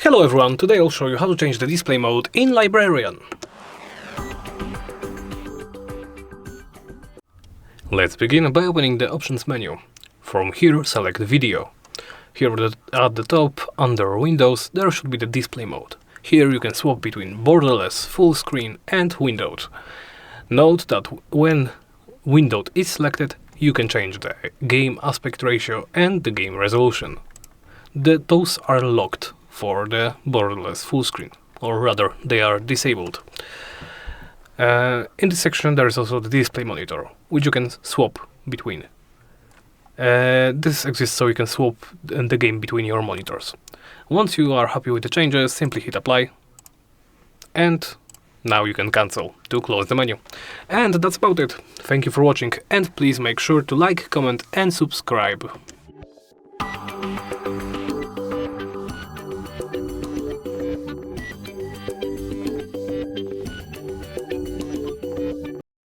Hello everyone, today I'll show you how to change the display mode in Librarian. Let's begin by opening the options menu. From here select video. Here at the top, under Windows, there should be the display mode. Here you can swap between Borderless, Fullscreen and Windowed. Note that when Windowed is selected, you can change the game aspect ratio and the game resolution. Those are locked for the Borderless Fullscreen, or rather, they are disabled. In this section there is also the display monitor, which you can swap between. This exists so you can swap the game between your monitors. Once you are happy with the changes, simply hit apply, and now you can cancel to close the menu. And that's about it. Thank you for watching, and please make sure to like, comment and subscribe.